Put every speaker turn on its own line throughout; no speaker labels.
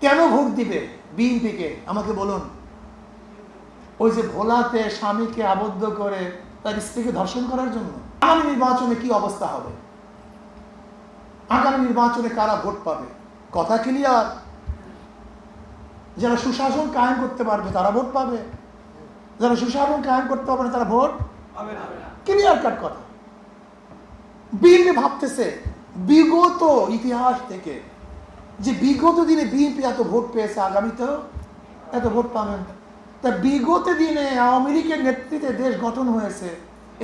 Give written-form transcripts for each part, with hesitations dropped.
কেন ভোট দিবে বিএনপিকে আমাকে বলুন? ওই যে ভোলাতে স্বামীকে আবদ্ধ করে তার স্ত্রীকে ধর্ষণ করার জন্য। আগামী নির্বাচনে কি অবস্থা হবে? আগামী নির্বাচনে কারা ভোট পাবে? কথা ক্লিয়ার। যারা সুশাসন কায়েম করতে পারবে তারা ভোট পাবে, যারা সুশাসন কায়েম করতে পারবে না তারা ভোট পাবে না। ক্লিয়ার কাট কথা। বিএনপি ভাবতেছে বিগত ইতিহাস থেকে যে বিগত দিনে বিএনপি এত ভোট পেয়েছে, আগামীতেও এত ভোট পাবেন। তা বিগত দিনে আওয়ামী লীগের নেতৃত্বে দেশ গঠন হয়েছে,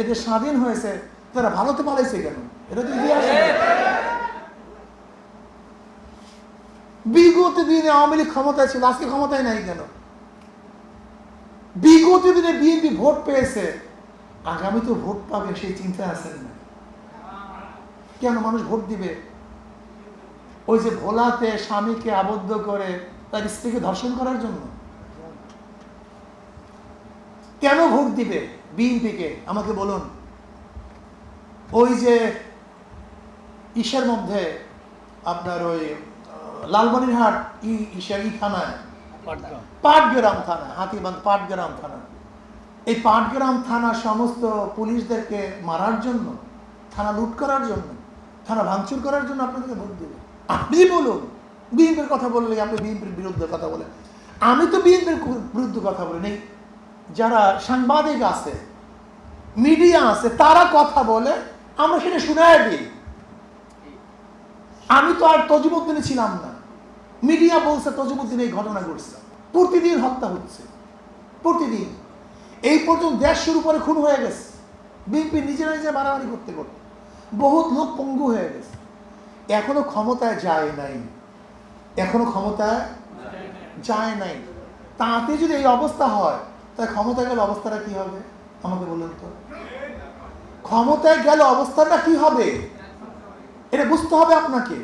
এদের স্বাধীন হয়েছে, তারা ভারতে পালাইছে কেন? এটা তো ইতিহাস। বিগত দিনে আওয়ামী লীগ ক্ষমতায় ছিল, আজকে ক্ষমতায় নাই কেন? বিগত দিনে বিএনপি ভোট পেয়েছে, আগামী তো ভোট পাবে সেই চিন্তা আছেন না কেন? মানুষ ভোট দিবে ওই যে ভোলাতে স্বামীকে আবদ্ধ করে তার স্ত্রীকে ধর্ষণ করার জন্য। কেন ভোট দিবে বিএনপিকে আমাকে বলুন? ওই যে ইসের মধ্যে আপনার ওই লালমনিরহাট ই থানায়, পাটগ্রাম থানা, হাতিবান্ধ পাটগ্রাম থানা, এই পাটগ্রাম থানা সমস্ত পুলিশদেরকে মারার জন্য, থানা লুট করার জন্য, থানা ভাঙচুর করার জন্য আপনাদেরকে ভোট দেবে? আপনি বলুন। বিএনপির কথা বললে আপনি বিএনপির বিরুদ্ধে কথা বলেন। আমি তো বিএনপির বিরুদ্ধে কথা বলি নেই। যারা সাংবাদিক আছে, মিডিয়া আছে, তারা কথা বলে, আমরা সেটা শুনায় দিই। আমি তো আর তজিমুদ্দিনে ছিলাম না, মিডিয়া বলছে তজিমুদ্দিন এই ঘটনা ঘটছে। প্রতিদিন হত্যা হচ্ছে, প্রতিদিন। এই পর্যন্ত দেশ শুরু করে খুন হয়ে গেছে, বিএনপি নিজেরা নিজে মারামারি করতে করতে বহুত লোক পঙ্গু হয়ে গেছে। এখনো ক্ষমতায় যায় নাই, এখনো ক্ষমতায় যায় নাই। তাতে যদি এই অবস্থা হয়, তাহলে ক্ষমতায় গেলে অবস্থাটা কি হবে আমাকে বলুন তো? ক্ষমতায় গেলে অবস্থাটা কি হবে এটা বুঝতে হবে আপনাকে।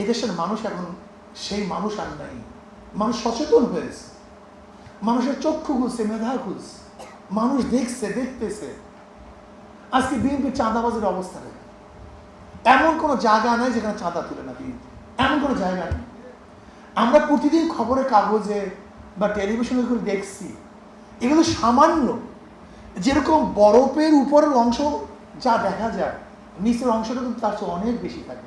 এদেশের মানুষ এখন সেই মানুষ আর নাই। মানুষ সচেতন হয়েছে, মানুষের চক্ষু খুলছে, মেধা খুলছে, মানুষ দেখছে, দেখতেছে। আজকে বিএনপি চাঁদাবাজির অবস্থা নেই, এমন কোনো জায়গা নেই যেখানে চাঁদা তুলে না বিএনপি, এমন কোনো জায়গা নেই। আমরা প্রতিদিন খবরের কাগজে বা টেলিভিশনে করে দেখছি, এগুলো সামান্য। যেরকম বরফের উপরের অংশ যা দেখা যায়, নিচের অংশটা কিন্তু তার চেয়ে অনেক বেশি থাকে।